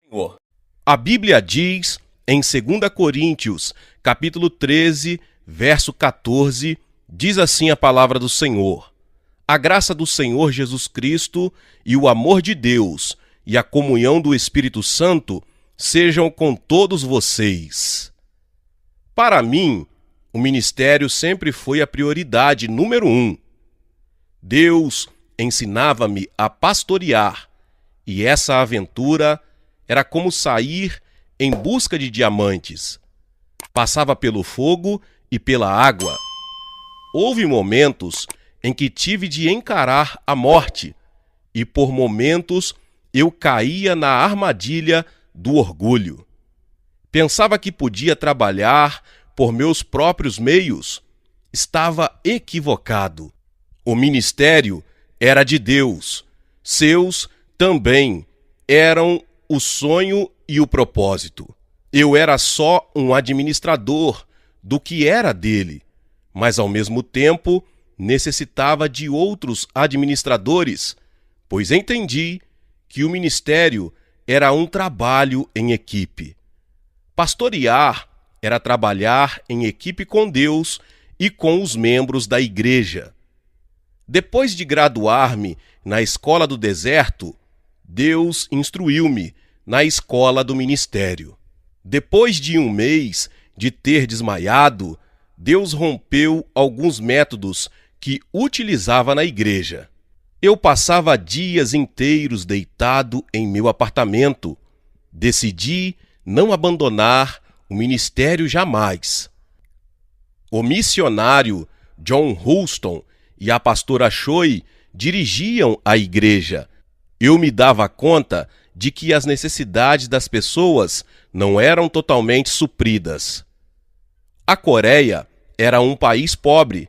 Senhor. A Bíblia diz em 2 Coríntios, capítulo 13, verso 14, diz assim a palavra do Senhor: A graça do Senhor Jesus Cristo e o amor de Deus e a comunhão do Espírito Santo sejam com todos vocês. Para mim, o ministério sempre foi a prioridade número 1. Deus ensinava-me a pastorear, e essa aventura era como sair em busca de diamantes. Passava pelo fogo e pela água. Houve momentos em que tive de encarar a morte, e por momentos eu caía na armadilha do orgulho. Pensava que podia trabalhar por meus próprios meios. Estava equivocado. O ministério era de Deus. Seus também eram o sonho e o propósito. Eu era só um administrador do que era dele, mas ao mesmo tempo necessitava de outros administradores, pois entendi que o ministério era um trabalho em equipe. Pastorear era trabalhar em equipe com Deus e com os membros da igreja. Depois de graduar-me na escola do deserto, Deus instruiu-me na escola do ministério. Depois de um mês de ter desmaiado, Deus rompeu alguns métodos que utilizava na igreja. Eu passava dias inteiros deitado em meu apartamento. Decidi não abandonar o ministério jamais. O missionário John Houston e a pastora Choi dirigiam a igreja. Eu me dava conta de que as necessidades das pessoas não eram totalmente supridas. A Coreia era um país pobre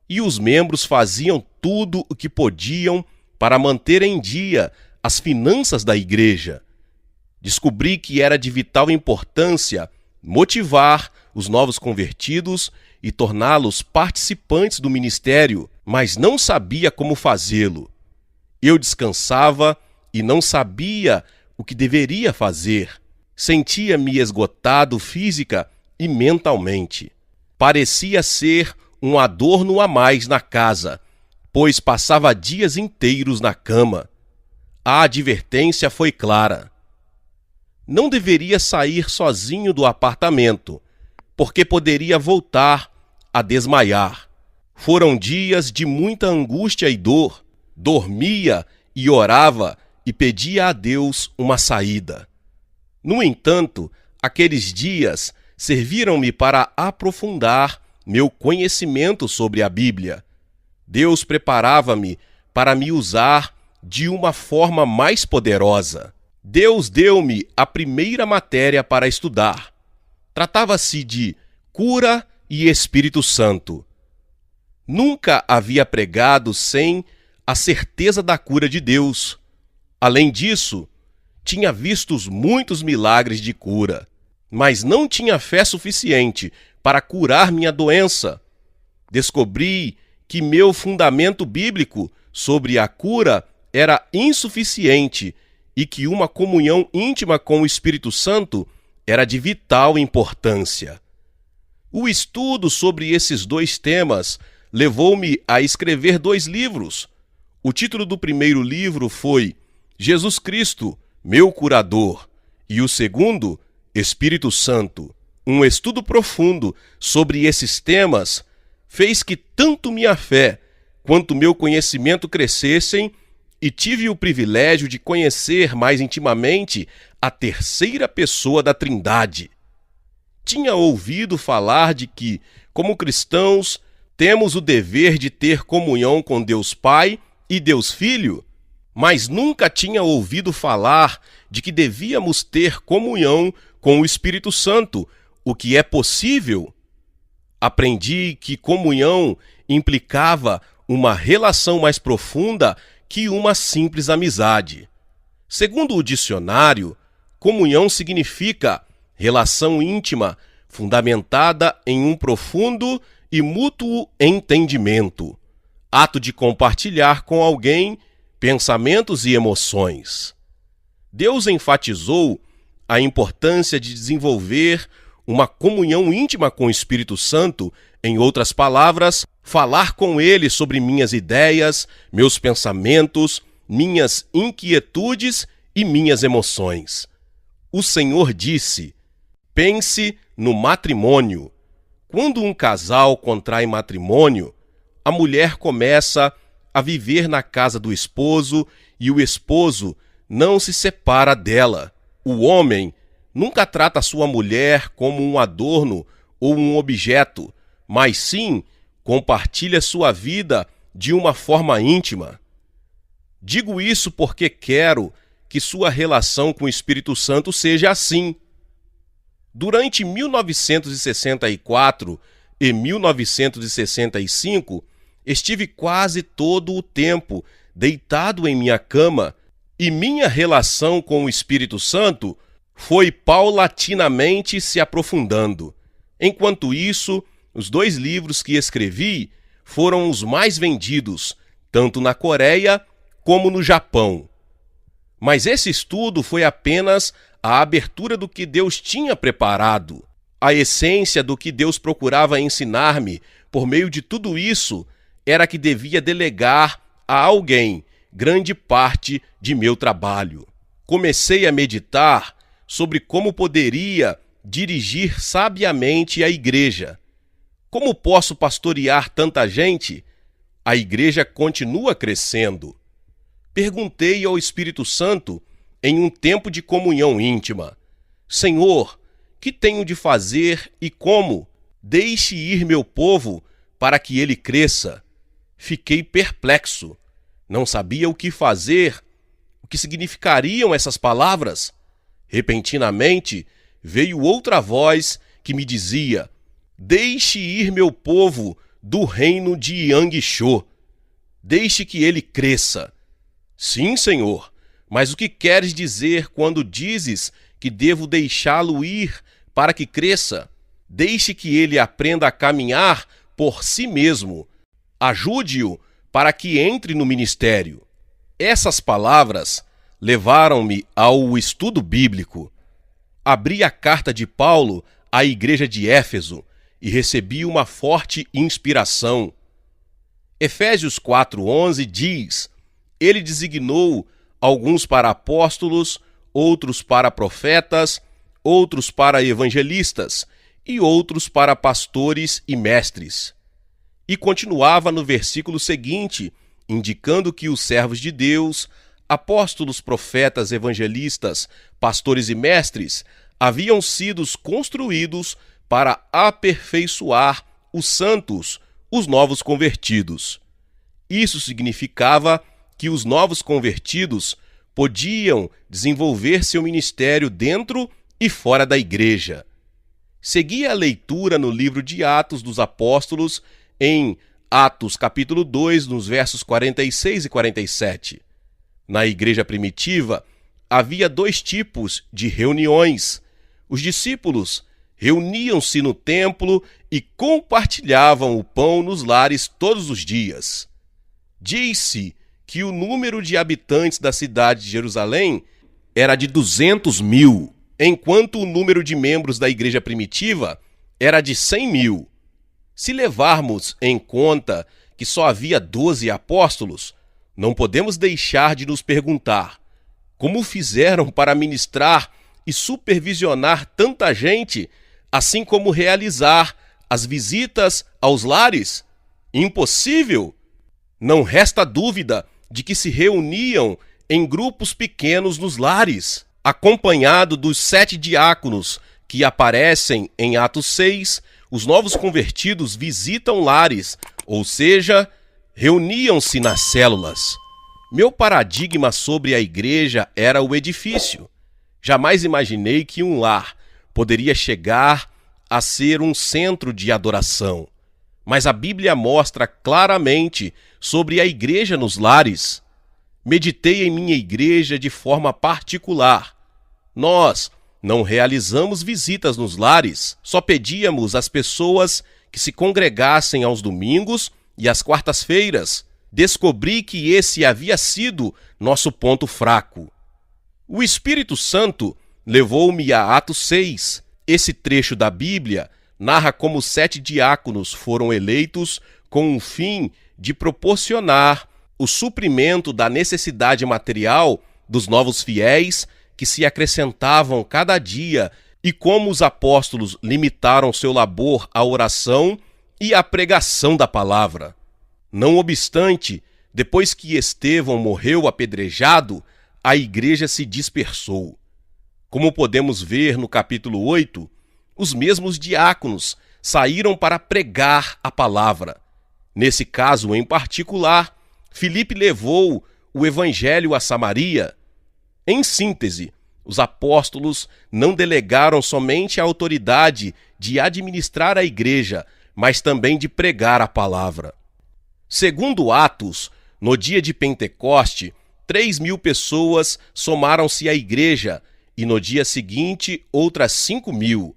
e os membros faziam tudo o que podiam para manter em dia as finanças da igreja. Descobri que era de vital importância motivar os novos convertidos e torná-los participantes do ministério, mas não sabia como fazê-lo. Eu descansava e não sabia o que deveria fazer. Sentia-me esgotado física e mentalmente. Parecia ser um adorno a mais na casa, pois passava dias inteiros na cama. A advertência foi clara. Não deveria sair sozinho do apartamento, porque poderia voltar a desmaiar. Foram dias de muita angústia e dor. Dormia e orava e pedia a Deus uma saída. No entanto, aqueles dias serviram-me para aprofundar meu conhecimento sobre a Bíblia. Deus preparava-me para me usar de uma forma mais poderosa. Deus deu-me a primeira matéria para estudar. Tratava-se de cura e Espírito Santo. Nunca havia pregado sem a certeza da cura de Deus. Além disso, tinha visto muitos milagres de cura, mas não tinha fé suficiente para curar minha doença. Descobri que meu fundamento bíblico sobre a cura era insuficiente e que uma comunhão íntima com o Espírito Santo era de vital importância. O estudo sobre esses dois temas levou-me a escrever 2 livros. O título do primeiro livro foi Jesus Cristo, meu curador, e o segundo, Espírito Santo. Um estudo profundo sobre esses temas fez que tanto minha fé quanto meu conhecimento crescessem, e tive o privilégio de conhecer mais intimamente a terceira pessoa da Trindade. Tinha ouvido falar de que, como cristãos, temos o dever de ter comunhão com Deus Pai e Deus Filho, mas nunca tinha ouvido falar de que devíamos ter comunhão com o Espírito Santo, o que é possível. Aprendi que comunhão implicava uma relação mais profunda que uma simples amizade. Segundo o dicionário, comunhão significa relação íntima, fundamentada em um profundo e mútuo entendimento, ato de compartilhar com alguém pensamentos e emoções. Deus enfatizou a importância de desenvolver uma comunhão íntima com o Espírito Santo, em outras palavras, falar com ele sobre minhas ideias, meus pensamentos, minhas inquietudes e minhas emoções. O Senhor disse: pense no matrimônio. Quando um casal contrai matrimônio, a mulher começa a viver na casa do esposo e o esposo não se separa dela. O homem nunca trata sua mulher como um adorno ou um objeto, mas sim compartilha sua vida de uma forma íntima. Digo isso porque quero que sua relação com o Espírito Santo seja assim. Durante 1964 e 1965, estive quase todo o tempo deitado em minha cama e minha relação com o Espírito Santo foi paulatinamente se aprofundando. Enquanto isso, os 2 livros que escrevi foram os mais vendidos, tanto na Coreia como no Japão. Mas esse estudo foi apenas a abertura do que Deus tinha preparado. A essência do que Deus procurava ensinar-me por meio de tudo isso era que devia delegar a alguém grande parte de meu trabalho. Comecei a meditar sobre como poderia dirigir sabiamente a igreja. Como posso pastorear tanta gente? A igreja continua crescendo. Perguntei ao Espírito Santo em um tempo de comunhão íntima: Senhor, que tenho de fazer e como? Deixe ir meu povo para que ele cresça. Fiquei perplexo. Não sabia o que fazer. O que significariam essas palavras? Repentinamente, veio outra voz que me dizia: deixe ir meu povo do reino de Yangshō. Deixe que ele cresça. Sim, Senhor, mas o que queres dizer quando dizes que devo deixá-lo ir para que cresça? Deixe que ele aprenda a caminhar por si mesmo. Ajude-o para que entre no ministério. Essas palavras levaram-me ao estudo bíblico. Abri a carta de Paulo à igreja de Éfeso e recebi uma forte inspiração. Efésios 4:11 diz: ele designou alguns para apóstolos, outros para profetas, outros para evangelistas e outros para pastores e mestres. E continuava no versículo seguinte, indicando que os servos de Deus, apóstolos, profetas, evangelistas, pastores e mestres, haviam sido construídos para aperfeiçoar os santos, os novos convertidos. Isso significava que os novos convertidos podiam desenvolver seu ministério dentro e fora da igreja. Segui a leitura no livro de Atos dos Apóstolos, em Atos capítulo 2, nos versos 46 e 47. Na igreja primitiva, havia 2 tipos de reuniões. Os discípulos reuniam-se no templo e compartilhavam o pão nos lares todos os dias. Diz-se que o número de habitantes da cidade de Jerusalém era de 200.000, enquanto o número de membros da igreja primitiva era de 100.000. Se levarmos em conta que só havia 12 apóstolos, não podemos deixar de nos perguntar: como fizeram para ministrar e supervisionar tanta gente, assim como realizar as visitas aos lares? Impossível! Não resta dúvida de que se reuniam em grupos pequenos nos lares, acompanhado dos 7 diáconos que aparecem em Atos 6. Os novos convertidos visitam lares, ou seja, reuniam-se nas células. Meu paradigma sobre a igreja era o edifício. Jamais imaginei que um lar poderia chegar a ser um centro de adoração. Mas a Bíblia mostra claramente sobre a igreja nos lares. Meditei em minha igreja de forma particular. Nós não realizamos visitas nos lares, só pedíamos às pessoas que se congregassem aos domingos e às quartas-feiras. Descobri que esse havia sido nosso ponto fraco. O Espírito Santo levou-me a Atos 6. Esse trecho da Bíblia narra como 7 diáconos foram eleitos com o fim de proporcionar o suprimento da necessidade material dos novos fiéis que se acrescentavam cada dia e como os apóstolos limitaram seu labor à oração e à pregação da palavra. Não obstante, depois que Estevão morreu apedrejado, a igreja se dispersou. Como podemos ver no capítulo 8, os mesmos diáconos saíram para pregar a palavra. Nesse caso em particular, Filipe levou o evangelho a Samaria. Em síntese, os apóstolos não delegaram somente a autoridade de administrar a igreja, mas também de pregar a palavra. Segundo Atos, no dia de Pentecoste, 3.000 pessoas somaram-se à igreja e no dia seguinte outras 5.000.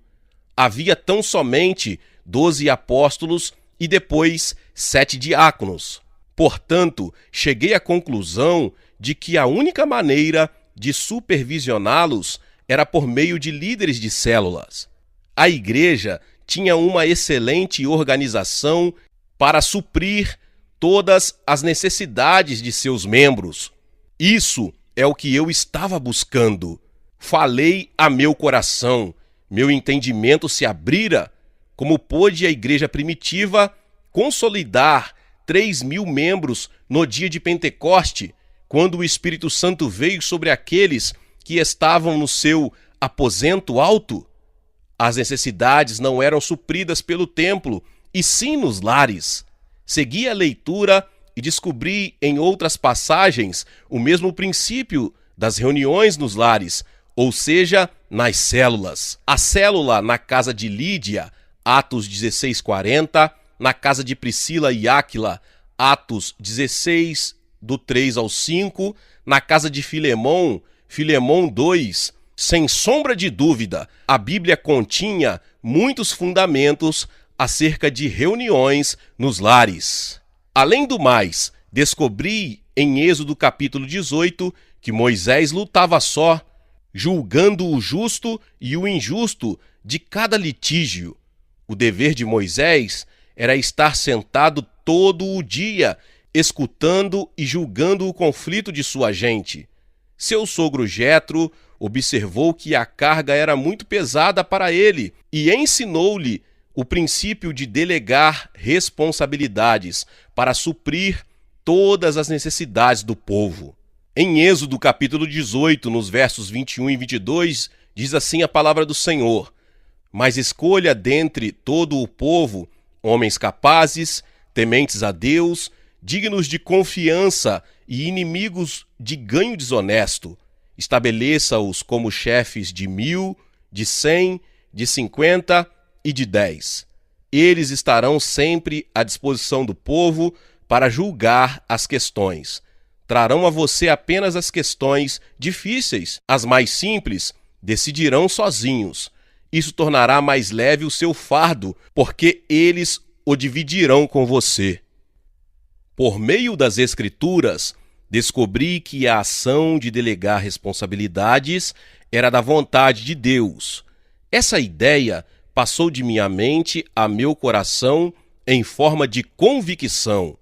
Havia tão somente 12 apóstolos e depois 7 diáconos. Portanto, cheguei à conclusão de que a única maneira de supervisioná-los era por meio de líderes de células. A igreja tinha uma excelente organização para suprir todas as necessidades de seus membros. Isso é o que eu estava buscando. Falei a meu coração, meu entendimento se abrira, como pôde a igreja primitiva consolidar 3.000 membros no dia de Pentecoste, quando o Espírito Santo veio sobre aqueles que estavam no seu aposento alto. As necessidades não eram supridas pelo templo, e sim nos lares. Segui a leitura e descobri em outras passagens o mesmo princípio das reuniões nos lares, ou seja, nas células. A célula na casa de Lídia, Atos 16:40, na casa de Priscila e Áquila, Atos 16, do 3 ao 5, na casa de Filemão, Filemão 2, sem sombra de dúvida, a Bíblia continha muitos fundamentos acerca de reuniões nos lares. Além do mais, descobri em Êxodo capítulo 18 que Moisés lutava só, julgando o justo e o injusto de cada litígio. O dever de Moisés era estar sentado todo o dia, escutando e julgando o conflito de sua gente. Seu sogro Jetro observou que a carga era muito pesada para ele e ensinou-lhe o princípio de delegar responsabilidades para suprir todas as necessidades do povo. Em Êxodo capítulo 18, nos versos 21 e 22, diz assim a palavra do Senhor: Mas escolha dentre todo o povo homens capazes, tementes a Deus, dignos de confiança e inimigos de ganho desonesto. Estabeleça-os como chefes de 1.000, de 100, de 50 e de 10. Eles estarão sempre à disposição do povo para julgar as questões. Trarão a você apenas as questões difíceis, as mais simples decidirão sozinhos. Isso tornará mais leve o seu fardo, porque eles o dividirão com você. Por meio das Escrituras, descobri que a ação de delegar responsabilidades era da vontade de Deus. Essa ideia passou de minha mente a meu coração em forma de convicção.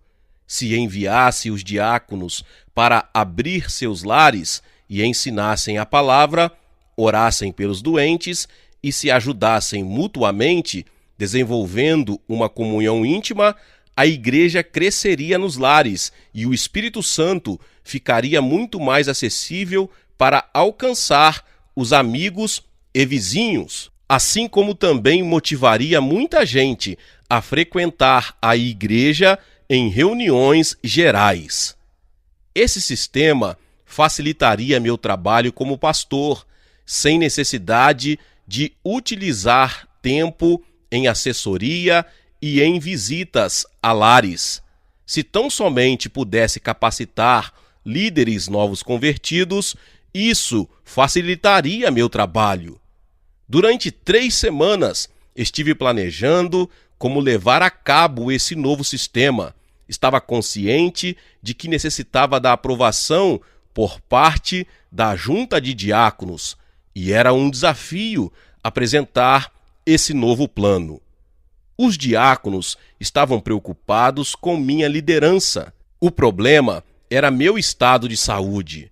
Se enviasse os diáconos para abrir seus lares e ensinassem a palavra, orassem pelos doentes e se ajudassem mutuamente, desenvolvendo uma comunhão íntima, a igreja cresceria nos lares e o Espírito Santo ficaria muito mais acessível para alcançar os amigos e vizinhos, assim como também motivaria muita gente a frequentar a igreja em reuniões gerais. Esse sistema facilitaria meu trabalho como pastor, sem necessidade de utilizar tempo em assessoria e em visitas a lares. Se tão somente pudesse capacitar líderes novos convertidos, isso facilitaria meu trabalho. Durante 3 semanas, estive planejando como levar a cabo esse novo sistema. Estava consciente de que necessitava da aprovação por parte da junta de diáconos. e era um desafio apresentar esse novo plano. Os diáconos estavam preocupados com minha liderança. O problema era meu estado de saúde.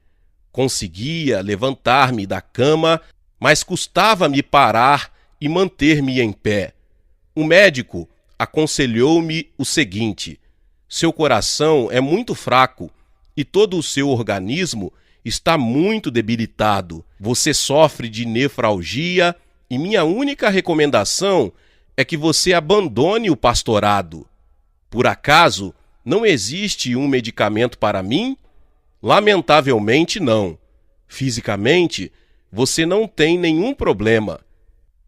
Conseguia levantar-me da cama, mas custava-me parar e manter-me em pé. O médico aconselhou-me o seguinte: seu coração é muito fraco e todo o seu organismo está muito debilitado. Você sofre de nefralgia e minha única recomendação é que você abandone o pastorado. Por acaso, não existe um medicamento para mim? Lamentavelmente, não. Fisicamente, você não tem nenhum problema.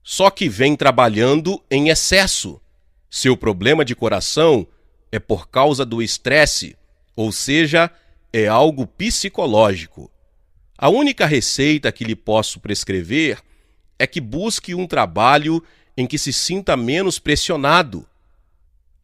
Só que vem trabalhando em excesso. Seu problema de coração é por causa do estresse, ou seja, é algo psicológico. A única receita que lhe posso prescrever é que busque um trabalho em que se sinta menos pressionado.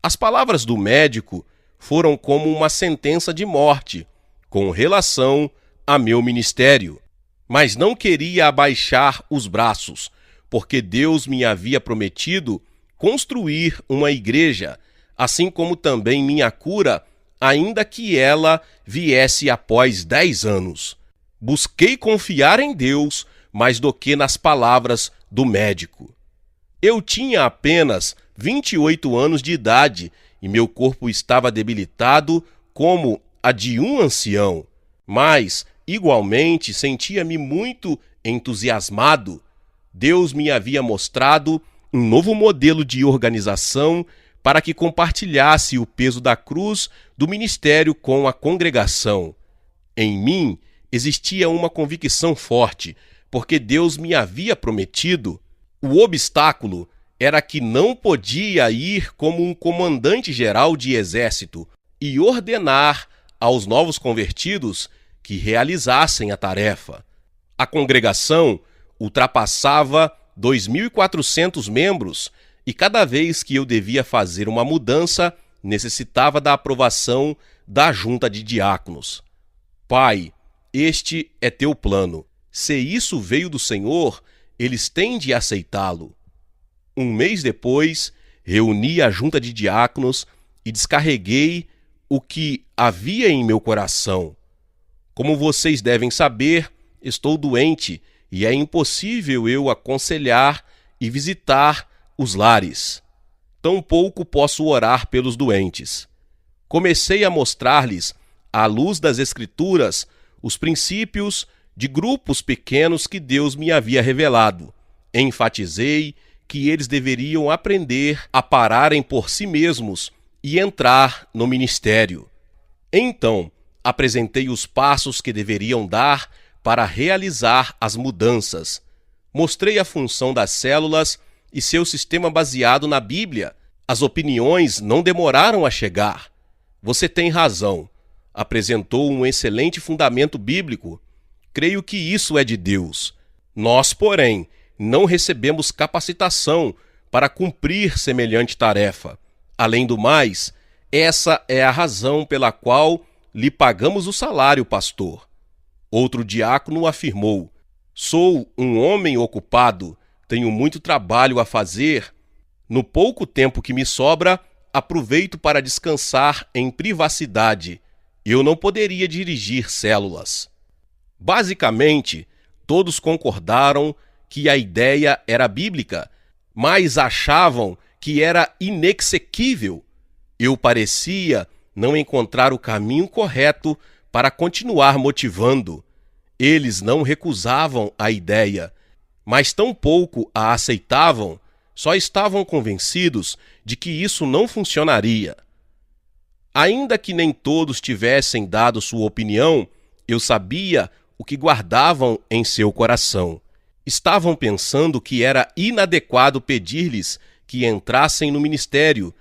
As palavras do médico foram como uma sentença de morte com relação a meu ministério. Mas não queria abaixar os braços, porque Deus me havia prometido construir uma igreja, assim como também minha cura, ainda que ela viesse após 10 anos. Busquei confiar em Deus mais do que nas palavras do médico. Eu tinha apenas 28 anos de idade e meu corpo estava debilitado como a de um ancião, mas, igualmente, sentia-me muito entusiasmado. Deus me havia mostrado um novo modelo de organização para que compartilhasse o peso da cruz do ministério com a congregação. Em mim existia uma convicção forte, porque Deus me havia prometido. O obstáculo era que não podia ir como um comandante-geral de exército e ordenar aos novos convertidos que realizassem a tarefa. A congregação ultrapassava 2.400 membros e cada vez que eu devia fazer uma mudança, necessitava da aprovação da junta de diáconos. Pai, este é teu plano. Se isso veio do Senhor, eles têm de aceitá-lo. Um mês depois, reuni a junta de diáconos e descarreguei o que havia em meu coração. Como vocês devem saber, estou doente e é impossível eu aconselhar e visitar os lares. Tampouco posso orar pelos doentes. Comecei a mostrar-lhes, à luz das Escrituras, os princípios de grupos pequenos que Deus me havia revelado. Enfatizei que eles deveriam aprender a pararem por si mesmos e entrar no ministério. Então, apresentei os passos que deveriam dar para realizar as mudanças. Mostrei a função das células e seu sistema baseado na Bíblia. As opiniões não demoraram a chegar. Você tem razão. Apresentou um excelente fundamento bíblico. Creio que isso é de Deus. Nós, porém, não recebemos capacitação para cumprir semelhante tarefa. Além do mais, essa é a razão pela qual lhe pagamos o salário, pastor. Outro diácono afirmou: sou um homem ocupado, tenho muito trabalho a fazer. No pouco tempo que me sobra, aproveito para descansar em privacidade. Eu não poderia dirigir células. Basicamente, todos concordaram que a ideia era bíblica, mas achavam que era inexequível. Eu parecia não encontrar o caminho correto para continuar motivando. Eles não recusavam a ideia, mas tampouco a aceitavam, só estavam convencidos de que isso não funcionaria. Ainda que nem todos tivessem dado sua opinião, eu sabia o que guardavam em seu coração. Estavam pensando que era inadequado pedir-lhes que entrassem no ministério,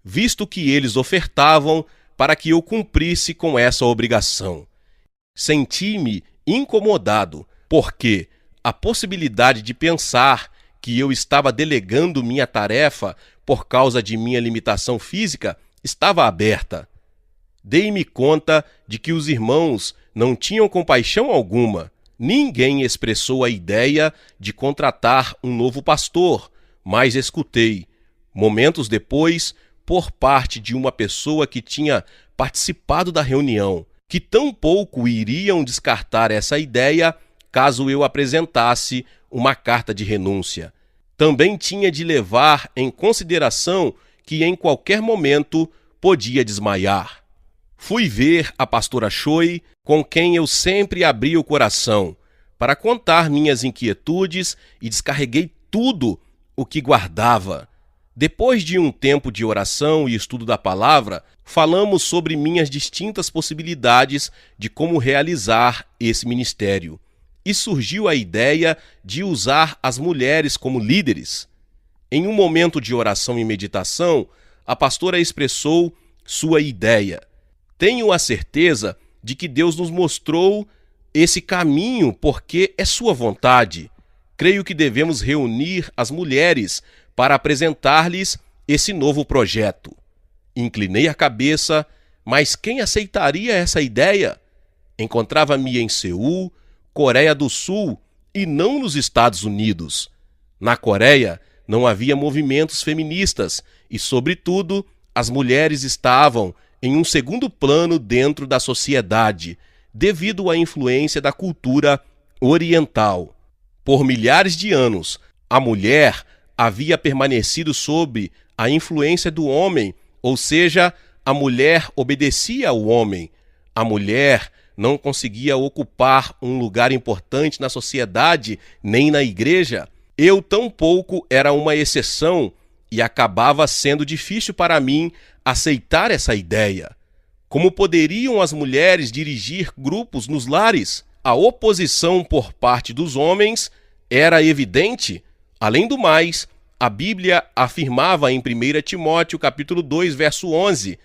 visto que eles ofertavam para que eu cumprisse com essa obrigação. Senti-me incomodado, porque a possibilidade de pensar que eu estava delegando minha tarefa por causa de minha limitação física estava aberta. Dei-me conta de que os irmãos não tinham compaixão alguma. Ninguém expressou a ideia de contratar um novo pastor, mas escutei, momentos depois, por parte de uma pessoa que tinha participado da reunião, que tampouco iriam descartar essa ideia caso eu apresentasse uma carta de renúncia. Também tinha de levar em consideração que em qualquer momento podia desmaiar. Fui ver a pastora Choi, com quem eu sempre abri o coração, para contar minhas inquietudes e descarreguei tudo o que guardava. Depois de um tempo de oração e estudo da palavra, falamos sobre minhas distintas possibilidades de como realizar esse ministério. E surgiu a ideia de usar as mulheres como líderes. Em um momento de oração e meditação, a pastora expressou sua ideia. Tenho a certeza de que Deus nos mostrou esse caminho porque é sua vontade. Creio que devemos reunir as mulheres para apresentar-lhes esse novo projeto. Inclinei a cabeça, mas quem aceitaria essa ideia? Encontrava-me em Seul, Coreia do Sul, e não nos Estados Unidos. Na Coreia, não havia movimentos feministas e, sobretudo, as mulheres estavam em um segundo plano dentro da sociedade, devido à influência da cultura oriental. Por milhares de anos, a mulher havia permanecido sob a influência do homem, ou seja, a mulher obedecia ao homem. A mulher não conseguia ocupar um lugar importante na sociedade nem na igreja. Eu tampouco era uma exceção e acabava sendo difícil para mim aceitar essa ideia. Como poderiam as mulheres dirigir grupos nos lares? A oposição por parte dos homens era evidente. Além do mais, a Bíblia afirmava em 1 Timóteo capítulo 2, verso 11,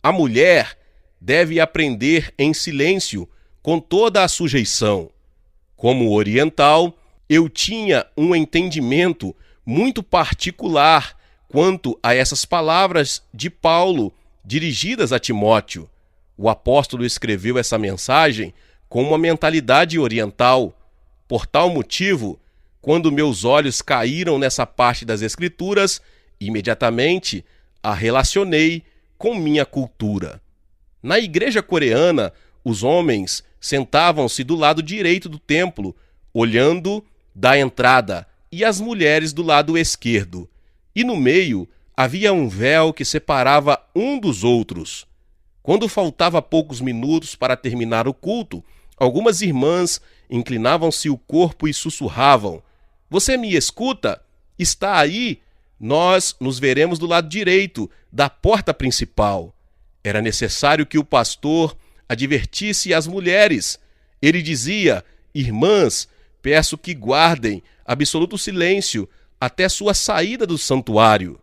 a mulher deve aprender em silêncio, com toda a sujeição. Como oriental, eu tinha um entendimento muito particular quanto a essas palavras de Paulo dirigidas a Timóteo. O apóstolo escreveu essa mensagem com uma mentalidade oriental. Por tal motivo, quando meus olhos caíram nessa parte das Escrituras, imediatamente a relacionei com minha cultura. Na igreja coreana, os homens sentavam-se do lado direito do templo, olhando da entrada, e as mulheres do lado esquerdo. E no meio havia um véu que separava um dos outros. Quando faltava poucos minutos para terminar o culto, algumas irmãs inclinavam-se o corpo e sussurravam: "Você me escuta? Está aí? Nós nos veremos do lado direito, da porta principal." Era necessário que o pastor advertisse as mulheres. Ele dizia: "Irmãs, peço que guardem absoluto silêncio até sua saída do santuário."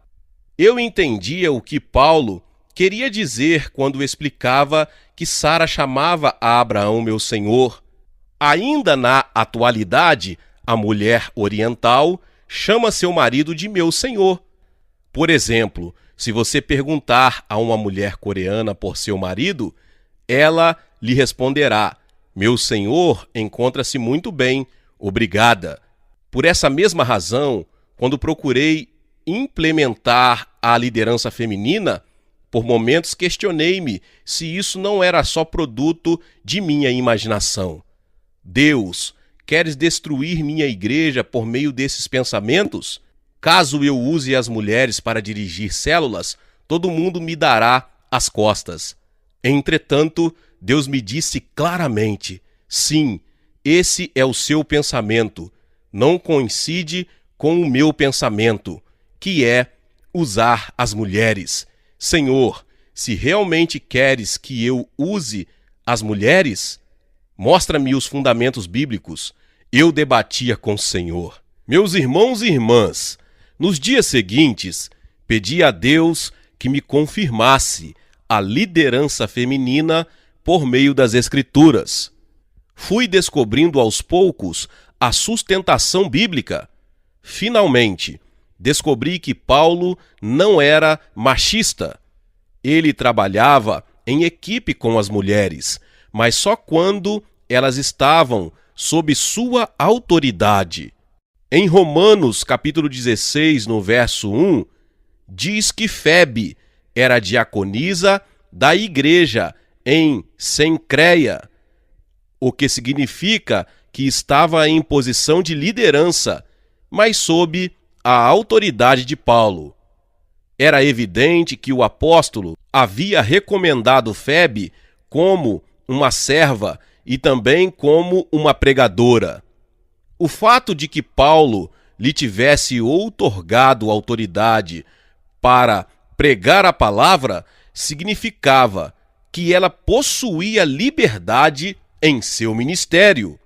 Eu entendia o que Paulo queria dizer quando explicava que Sara chamava a Abraão meu senhor. Ainda na atualidade, a mulher oriental chama seu marido de meu senhor. Por exemplo, se você perguntar a uma mulher coreana por seu marido, ela lhe responderá: "Meu senhor encontra-se muito bem, obrigada." Por essa mesma razão, quando procurei implementar a liderança feminina, por momentos questionei-me se isso não era só produto de minha imaginação. Deus, queres destruir minha igreja por meio desses pensamentos? Caso eu use as mulheres para dirigir células, todo mundo me dará as costas. Entretanto, Deus me disse claramente: sim, esse é o seu pensamento. Não coincide com o meu pensamento, que é usar as mulheres. Senhor, se realmente queres que eu use as mulheres, mostra-me os fundamentos bíblicos. Eu debatia com o Senhor. Meus irmãos e irmãs, nos dias seguintes, pedi a Deus que me confirmasse a liderança feminina por meio das Escrituras. Fui descobrindo aos poucos a sustentação bíblica. Finalmente, descobri que Paulo não era machista. Ele trabalhava em equipe com as mulheres, mas só quando elas estavam sob sua autoridade. Em Romanos, capítulo 16, no verso 1, diz que Febe era diaconisa da igreja em Cencreia, o que significa que estava em posição de liderança, mas sob a autoridade de Paulo. Era evidente que o apóstolo havia recomendado Febe como uma serva e também como uma pregadora. O fato de que Paulo lhe tivesse outorgado autoridade para pregar a palavra significava que ela possuía liberdade em seu ministério.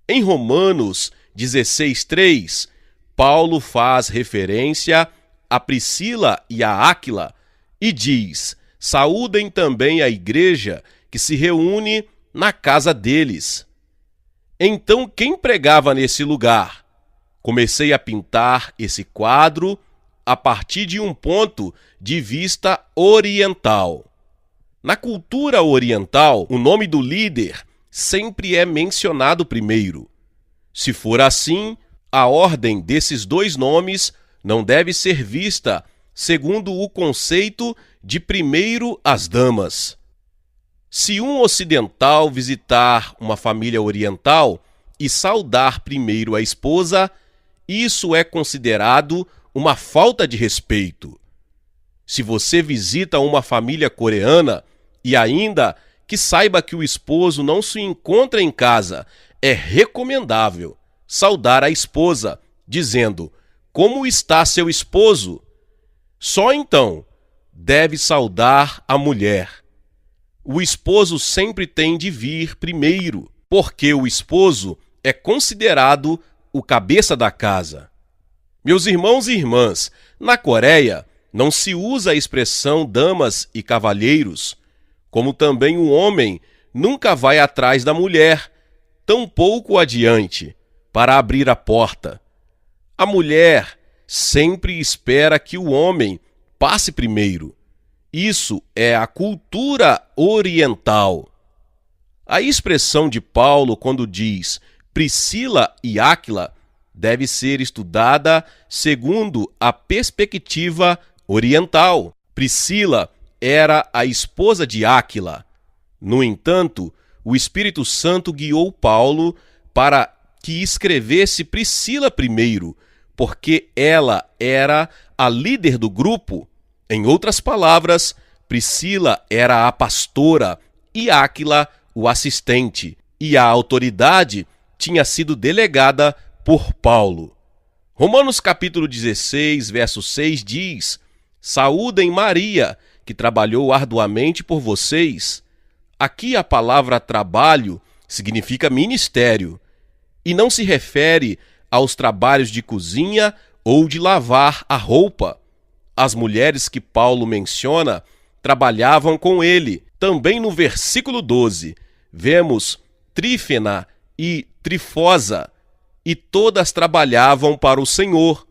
Em Romanos 16:3, Paulo faz referência a Priscila e a Áquila e diz: saúdem também a igreja que se reúne na casa deles. Então, quem pregava nesse lugar? Comecei a pintar esse quadro a partir de um ponto de vista oriental. Na cultura oriental, o nome do líder sempre é mencionado primeiro. Se for assim, a ordem desses dois nomes não deve ser vista segundo o conceito de primeiro as damas. Se um ocidental visitar uma família oriental e saudar primeiro a esposa, isso é considerado uma falta de respeito. Se você visita uma família coreana e ainda que saiba que o esposo não se encontra em casa, é recomendável saudar a esposa, dizendo: como está seu esposo? Só então deve saudar a mulher. O esposo sempre tem de vir primeiro, porque o esposo é considerado o cabeça da casa. Meus irmãos e irmãs, na Coreia não se usa a expressão damas e cavalheiros, como também o homem nunca vai atrás da mulher, tampouco adiante, para abrir a porta. A mulher sempre espera que o homem passe primeiro. Isso é a cultura oriental. A expressão de Paulo quando diz Priscila e Áquila deve ser estudada segundo a perspectiva oriental. Priscila era a esposa de Áquila. No entanto, o Espírito Santo guiou Paulo para que escrevesse Priscila primeiro, porque ela era a líder do grupo. Em outras palavras, Priscila era a pastora e Áquila o assistente, e a autoridade tinha sido delegada por Paulo. Romanos capítulo 16, verso 6 diz: saúdem Maria, que trabalhou arduamente por vocês. Aqui a palavra trabalho significa ministério, e não se refere aos trabalhos de cozinha ou de lavar a roupa. As mulheres que Paulo menciona trabalhavam com ele. Também no versículo 12, vemos Trífena e Trifosa, e todas trabalhavam para o Senhor.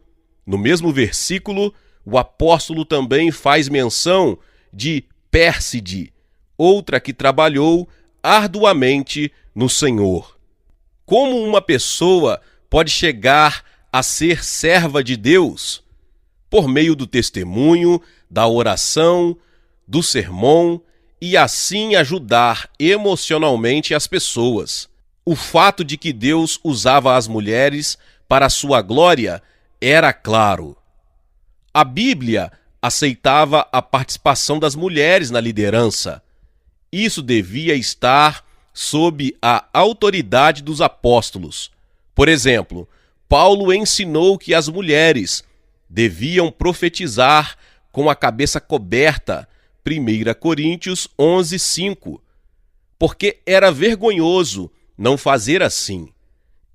No mesmo versículo, o apóstolo também faz menção de Pérside, outra que trabalhou arduamente no Senhor. Como uma pessoa pode chegar a ser serva de Deus? Por meio do testemunho, da oração, do sermão e assim ajudar emocionalmente as pessoas. O fato de que Deus usava as mulheres para a sua glória era claro. A Bíblia aceitava a participação das mulheres na liderança. Isso devia estar sob a autoridade dos apóstolos. Por exemplo, Paulo ensinou que as mulheres deviam profetizar com a cabeça coberta, 1 Coríntios 11:5, porque era vergonhoso não fazer assim.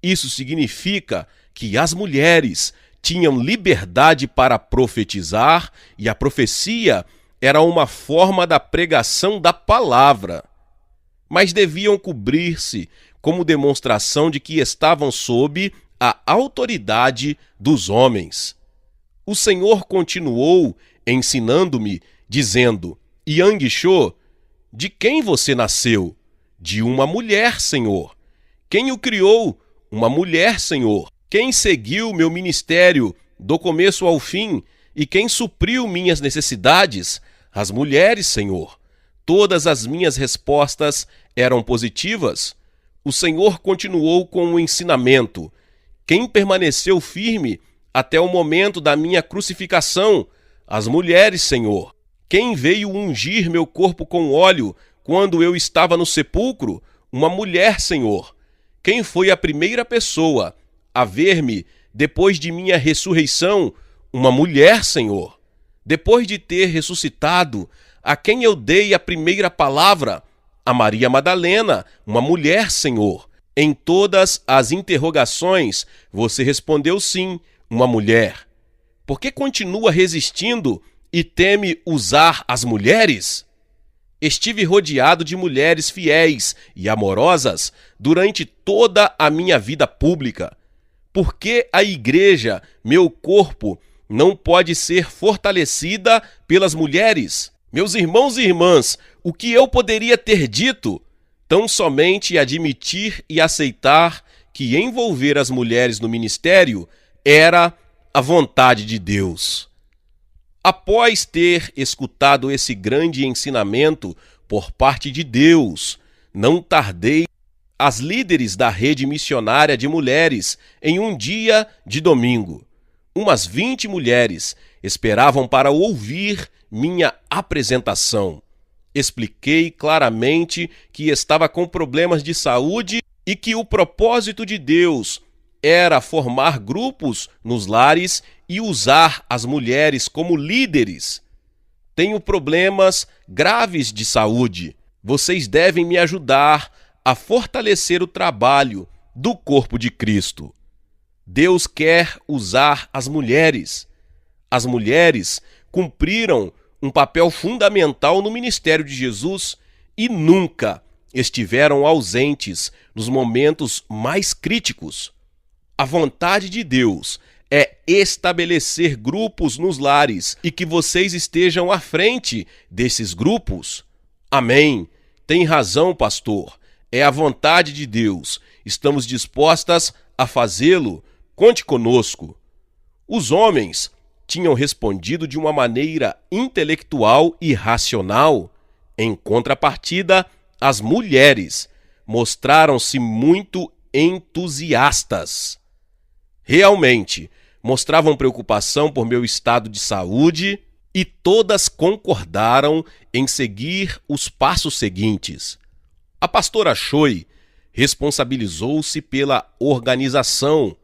Isso significa que as mulheres tinham liberdade para profetizar e a profecia era uma forma da pregação da palavra, mas deviam cobrir-se como demonstração de que estavam sob a autoridade dos homens. O Senhor continuou ensinando-me, dizendo: Yang Cho, de quem você nasceu? De uma mulher, Senhor. Quem o criou? Uma mulher, Senhor. Quem seguiu meu ministério do começo ao fim e quem supriu minhas necessidades? As mulheres, Senhor. Todas as minhas respostas eram positivas. O Senhor continuou com o ensinamento. Quem permaneceu firme até o momento da minha crucificação? As mulheres, Senhor. Quem veio ungir meu corpo com óleo quando eu estava no sepulcro? Uma mulher, Senhor. Quem foi a primeira pessoa a ver-me depois de minha ressurreição? Uma mulher, Senhor. Depois de ter ressuscitado, a quem eu dei a primeira palavra? A Maria Madalena, uma mulher, Senhor. Em todas as interrogações, você respondeu sim, uma mulher. Por que continua resistindo e teme usar as mulheres? Estive rodeado de mulheres fiéis e amorosas durante toda a minha vida pública. Por que a igreja, meu corpo, não pode ser fortalecida pelas mulheres? Meus irmãos e irmãs, o que eu poderia ter dito? Tão somente admitir e aceitar que envolver as mulheres no ministério era a vontade de Deus. Após ter escutado esse grande ensinamento por parte de Deus, não tardei. As líderes da rede missionária de mulheres, em um dia de domingo, umas 20 mulheres esperavam para ouvir minha apresentação. Expliquei claramente que estava com problemas de saúde e que o propósito de Deus era formar grupos nos lares e usar as mulheres como líderes. Tenho problemas graves de saúde. Vocês devem me ajudar a fortalecer o trabalho do corpo de Cristo. Deus quer usar as mulheres. As mulheres cumpriram um papel fundamental no ministério de Jesus e nunca estiveram ausentes nos momentos mais críticos. A vontade de Deus é estabelecer grupos nos lares e que vocês estejam à frente desses grupos. Amém. Tem razão, pastor. É a vontade de Deus. Estamos dispostas a fazê-lo. Conte conosco. Os homens tinham respondido de uma maneira intelectual e racional. Em contrapartida, as mulheres mostraram-se muito entusiastas. Realmente, mostravam preocupação por meu estado de saúde e todas concordaram em seguir os passos seguintes. A pastora Choi responsabilizou-se pela organização.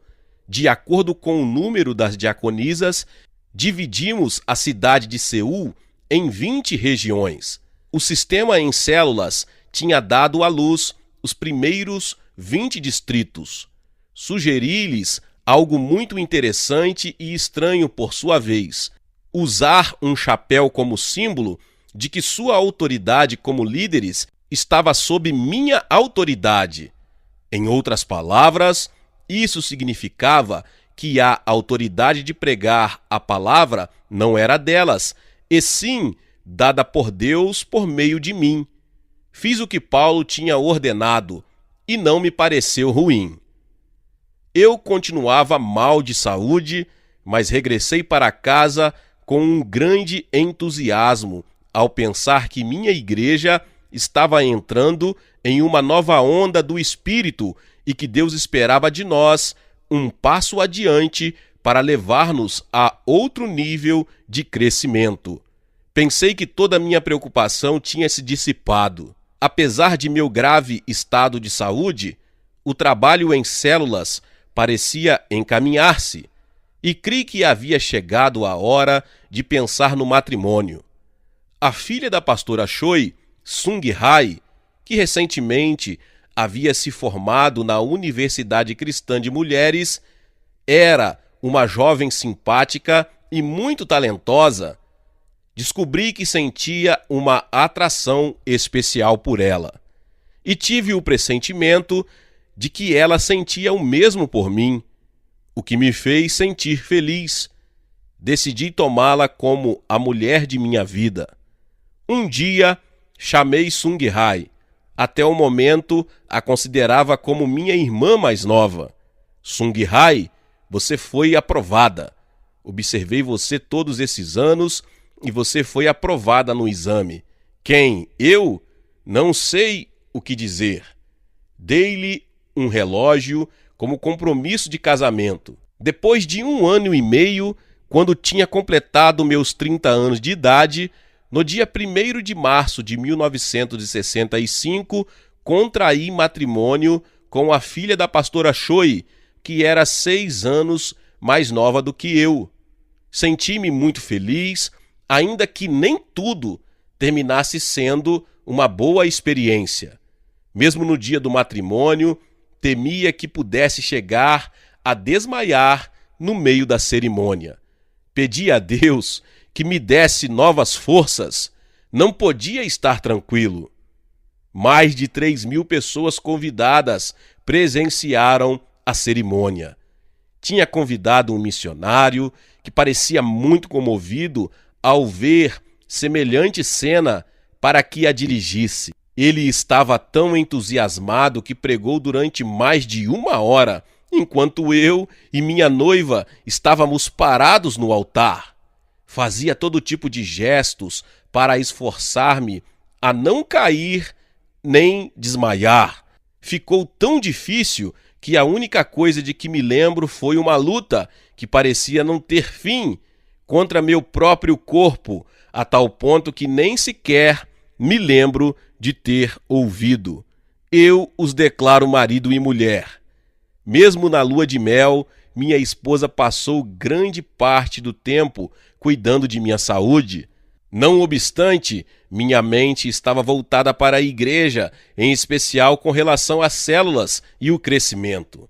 De acordo com o número das diaconisas, dividimos a cidade de Seul em 20 regiões. O sistema em células tinha dado à luz os primeiros 20 distritos. Sugeri-lhes algo muito interessante e estranho por sua vez: usar um chapéu como símbolo de que sua autoridade como líderes estava sob minha autoridade. Em outras palavras, isso significava que a autoridade de pregar a palavra não era delas, e sim dada por Deus por meio de mim. Fiz o que Paulo tinha ordenado e não me pareceu ruim. Eu continuava mal de saúde, mas regressei para casa com um grande entusiasmo ao pensar que minha igreja estava entrando em uma nova onda do Espírito e que Deus esperava de nós um passo adiante para levar-nos a outro nível de crescimento. Pensei que toda a minha preocupação tinha se dissipado. Apesar de meu grave estado de saúde, o trabalho em células parecia encaminhar-se, e criei que havia chegado a hora de pensar no matrimônio. A filha da pastora Choi, Sung Hai, que recentemente havia se formado na Universidade Cristã de Mulheres, era uma jovem simpática e muito talentosa. Descobri que sentia uma atração especial por ela, e tive o pressentimento de que ela sentia o mesmo por mim, o que me fez sentir feliz. Decidi tomá-la como a mulher de minha vida. Um dia, chamei Sung Hai. Até o momento, a considerava como minha irmã mais nova. Sung Hai, você foi aprovada. Observei você todos esses anos e você foi aprovada no exame. Quem? Eu? Não sei o que dizer. Dei-lhe um relógio como compromisso de casamento. Depois de 1 ano e meio, quando tinha completado meus 30 anos de idade, no dia 1º de março de 1965, contraí matrimônio com a filha da pastora Choi, que era 6 anos mais nova do que eu. Senti-me muito feliz, ainda que nem tudo terminasse sendo uma boa experiência. Mesmo no dia do matrimônio, temia que pudesse chegar a desmaiar no meio da cerimônia. Pedi a Deus que me desse novas forças. Não podia estar tranquilo. Mais de 3.000 pessoas convidadas presenciaram a cerimônia. Tinha convidado um missionário que parecia muito comovido ao ver semelhante cena para que a dirigisse. Ele estava tão entusiasmado que pregou durante mais de 1 hora, enquanto eu e minha noiva estávamos parados no altar. Fazia todo tipo de gestos para esforçar-me a não cair nem desmaiar. Ficou tão difícil que a única coisa de que me lembro foi uma luta que parecia não ter fim contra meu próprio corpo, a tal ponto que nem sequer me lembro de ter ouvido. Eu os declaro marido e mulher. Mesmo na lua de mel, minha esposa passou grande parte do tempo cuidando de minha saúde. Não obstante, minha mente estava voltada para a igreja, em especial com relação às células e o crescimento.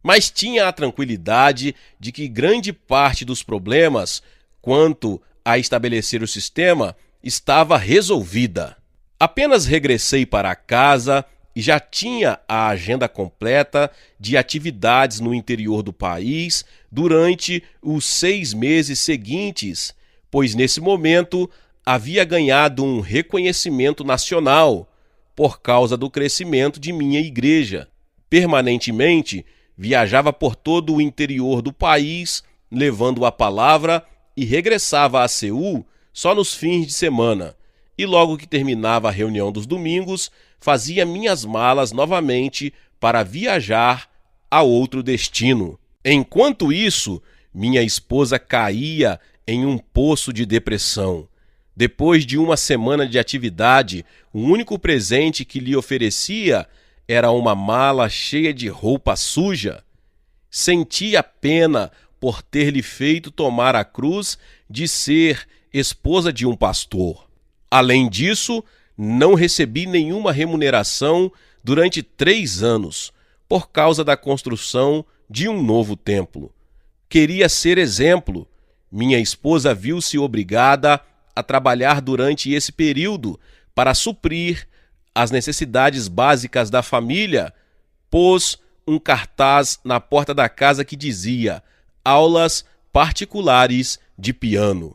Mas tinha a tranquilidade de que grande parte dos problemas, quanto a estabelecer o sistema, estava resolvida. Apenas regressei para casa e já tinha a agenda completa de atividades no interior do país durante os 6 meses seguintes, pois nesse momento havia ganhado um reconhecimento nacional por causa do crescimento de minha igreja. Permanentemente viajava por todo o interior do país, levando a palavra, e regressava a Seul só nos fins de semana. E logo que terminava a reunião dos domingos, fazia minhas malas novamente para viajar a outro destino. Enquanto isso, minha esposa caía em um poço de depressão. Depois de 1 semana de atividade, o único presente que lhe oferecia era uma mala cheia de roupa suja. Sentia pena por ter lhe feito tomar a cruz de ser esposa de um pastor. Além disso, não recebi nenhuma remuneração durante 3 anos, por causa da construção de um novo templo. Queria ser exemplo. Minha esposa viu-se obrigada a trabalhar durante esse período para suprir as necessidades básicas da família. Pôs um cartaz na porta da casa que dizia: aulas particulares de piano.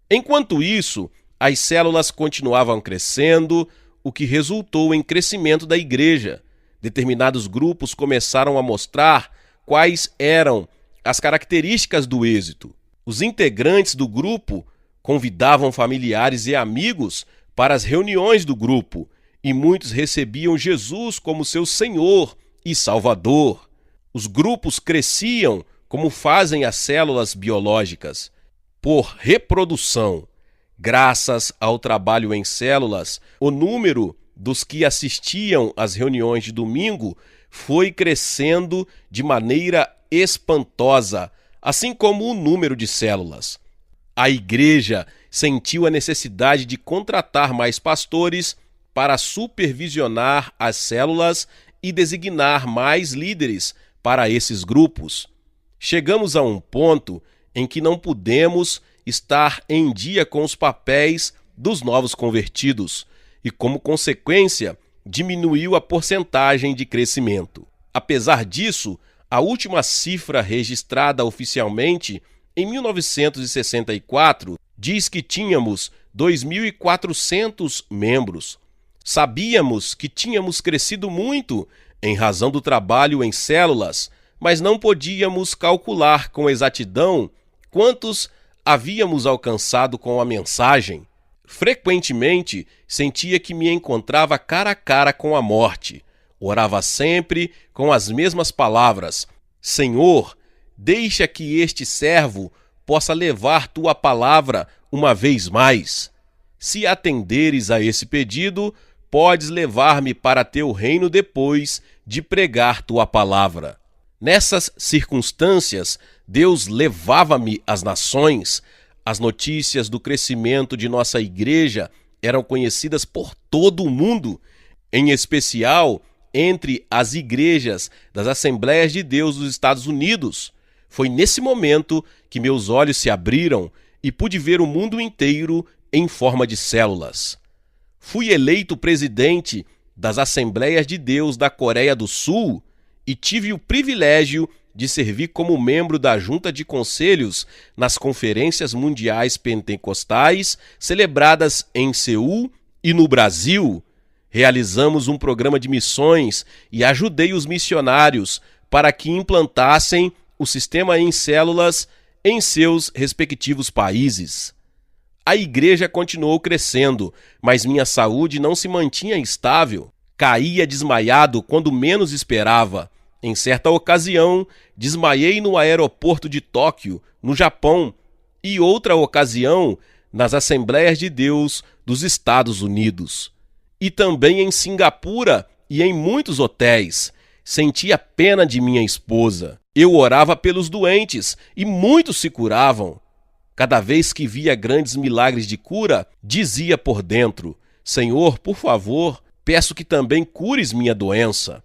Enquanto isso, as células continuavam crescendo, o que resultou em crescimento da igreja. Determinados grupos começaram a mostrar quais eram as características do êxito. Os integrantes do grupo convidavam familiares e amigos para as reuniões do grupo, e muitos recebiam Jesus como seu Senhor e Salvador. Os grupos cresciam como fazem as células biológicas, por reprodução. Graças ao trabalho em células, o número dos que assistiam às reuniões de domingo foi crescendo de maneira espantosa, assim como o número de células. A igreja sentiu a necessidade de contratar mais pastores para supervisionar as células e designar mais líderes para esses grupos. Chegamos a um ponto em que não pudemos estar em dia com os papéis dos novos convertidos e, como consequência, diminuiu a porcentagem de crescimento. Apesar disso, a última cifra registrada oficialmente, em 1964, diz que tínhamos 2.400 membros. Sabíamos que tínhamos crescido muito em razão do trabalho em células, mas não podíamos calcular com exatidão quantos havíamos alcançado com a mensagem. Frequentemente sentia que me encontrava cara a cara com a morte. Orava sempre com as mesmas palavras: Senhor, deixa que este servo possa levar tua palavra uma vez mais. Se atenderes a esse pedido, podes levar-me para teu reino depois de pregar tua palavra. Nessas circunstâncias, Deus levava-me às nações. As notícias do crescimento de nossa igreja eram conhecidas por todo o mundo, em especial entre as igrejas das Assembleias de Deus dos Estados Unidos. Foi nesse momento que meus olhos se abriram e pude ver o mundo inteiro em forma de células. Fui eleito presidente das Assembleias de Deus da Coreia do Sul e tive o privilégio de servir como membro da Junta de Conselhos nas Conferências Mundiais Pentecostais celebradas em Seul e no Brasil. Realizamos um programa de missões e ajudei os missionários para que implantassem o sistema em células em seus respectivos países. A igreja continuou crescendo, mas minha saúde não se mantinha estável. Caía desmaiado quando menos esperava. Em certa ocasião, desmaiei no aeroporto de Tóquio, no Japão, e outra ocasião nas Assembleias de Deus dos Estados Unidos. E também em Singapura e em muitos hotéis. Sentia pena de minha esposa. Eu orava pelos doentes e muitos se curavam. Cada vez que via grandes milagres de cura, dizia por dentro: Senhor, por favor, peço que também cures minha doença.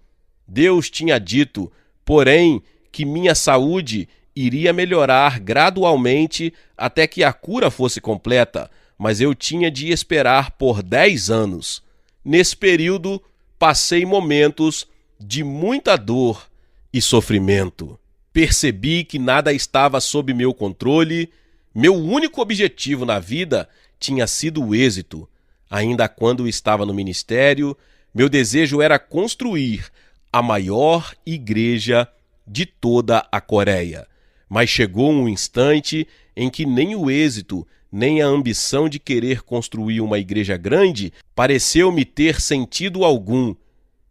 Deus tinha dito, porém, que minha saúde iria melhorar gradualmente até que a cura fosse completa, mas eu tinha de esperar por 10 anos. Nesse período, passei momentos de muita dor e sofrimento. Percebi que nada estava sob meu controle. Meu único objetivo na vida tinha sido o êxito. Ainda quando estava no ministério, meu desejo era construir a maior igreja de toda a Coreia. Mas chegou um instante em que nem o êxito, nem a ambição de querer construir uma igreja grande pareceu-me ter sentido algum.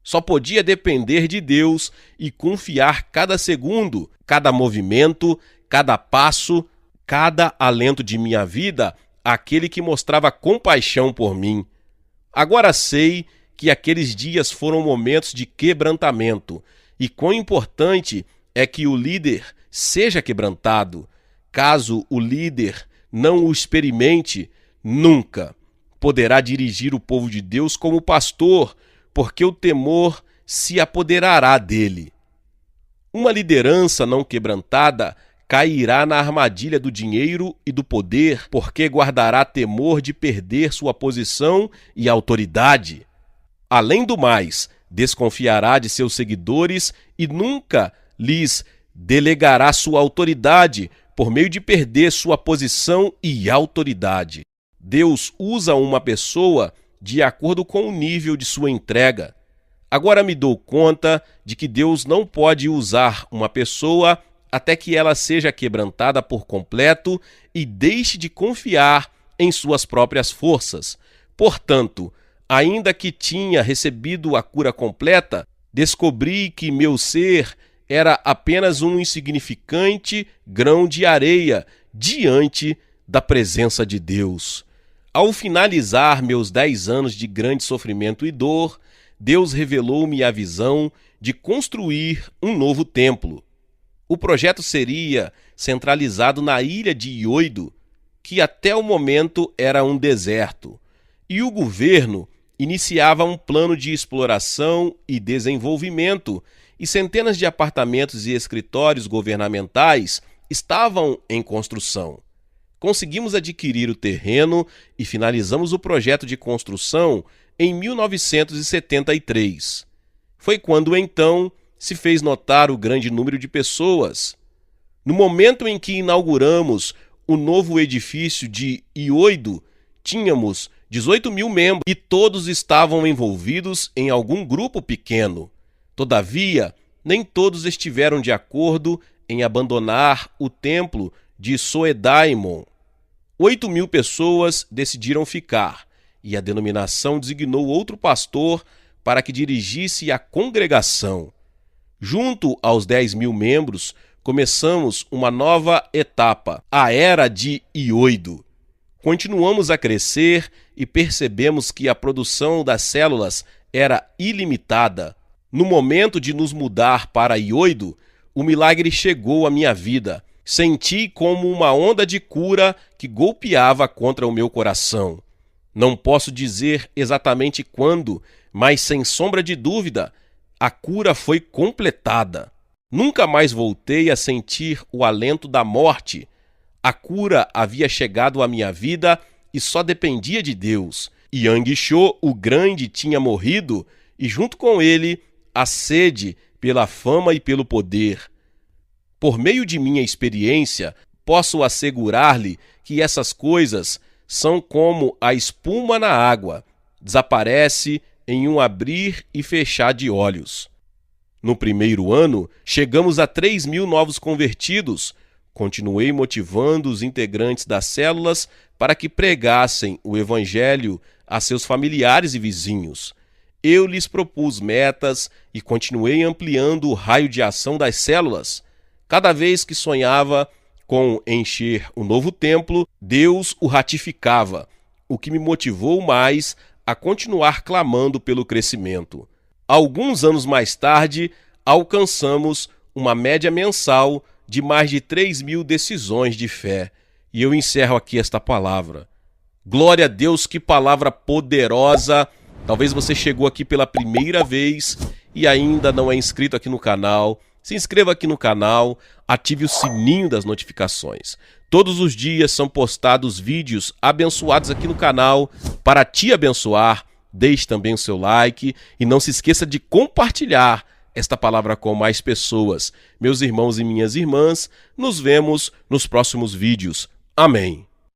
Só podia depender de Deus e confiar cada segundo, cada movimento, cada passo, cada alento de minha vida àquele que mostrava compaixão por mim. Agora sei que aqueles dias foram momentos de quebrantamento, e quão importante é que o líder seja quebrantado. Caso o líder não o experimente, nunca poderá dirigir o povo de Deus como pastor, porque o temor se apoderará dele. Uma liderança não quebrantada cairá na armadilha do dinheiro e do poder, porque guardará temor de perder sua posição e autoridade. Além do mais, desconfiará de seus seguidores e nunca lhes delegará sua autoridade por meio de perder sua posição e autoridade. Deus usa uma pessoa de acordo com o nível de sua entrega. Agora me dou conta de que Deus não pode usar uma pessoa até que ela seja quebrantada por completo e deixe de confiar em suas próprias forças. Portanto, ainda que tinha recebido a cura completa, descobri que meu ser era apenas um insignificante grão de areia diante da presença de Deus. Ao finalizar meus 10 anos de grande sofrimento e dor, Deus revelou-me a visão de construir um novo templo. O projeto seria centralizado na ilha de Ioido, que até o momento era um deserto, e o governo iniciava um plano de exploração e desenvolvimento, e centenas de apartamentos e escritórios governamentais estavam em construção. Conseguimos adquirir o terreno e finalizamos o projeto de construção em 1973. Foi quando, então, se fez notar o grande número de pessoas. No momento em que inauguramos o novo edifício de Ioido, tínhamos 18 mil membros e todos estavam envolvidos em algum grupo pequeno. Todavia, nem todos estiveram de acordo em abandonar o templo de Soedaimon. 8 mil pessoas decidiram ficar, e a denominação designou outro pastor para que dirigisse a congregação. Junto aos 10 mil membros, começamos uma nova etapa, a Era de Ioido. Continuamos a crescer e percebemos que a produção das células era ilimitada. No momento de nos mudar para Ioido, o milagre chegou à minha vida. Senti como uma onda de cura que golpeava contra o meu coração. Não posso dizer exatamente quando, mas sem sombra de dúvida, a cura foi completada. Nunca mais voltei a sentir o alento da morte. A cura havia chegado à minha vida e só dependia de Deus. Yang Cho, o grande, tinha morrido e junto com ele a sede pela fama e pelo poder. Por meio de minha experiência, posso assegurar-lhe que essas coisas são como a espuma na água, desaparece em um abrir e fechar de olhos. No primeiro ano, chegamos a 3 mil novos convertidos. Continuei motivando os integrantes das células para que pregassem o Evangelho a seus familiares e vizinhos. Eu lhes propus metas e continuei ampliando o raio de ação das células. Cada vez que sonhava com encher o novo templo, Deus o ratificava, o que me motivou mais a continuar clamando pelo crescimento. Alguns anos mais tarde, alcançamos uma média mensal de mais de 3 mil decisões de fé. E eu encerro aqui esta palavra. Glória a Deus, que palavra poderosa! Talvez você chegou aqui pela primeira vez e ainda não é inscrito aqui no canal. Se inscreva aqui no canal, ative o sininho das notificações. Todos os dias são postados vídeos abençoados aqui no canal para te abençoar. Deixe também o seu like e não se esqueça de compartilhar esta palavra com mais pessoas. Meus irmãos e minhas irmãs, nos vemos nos próximos vídeos. Amém.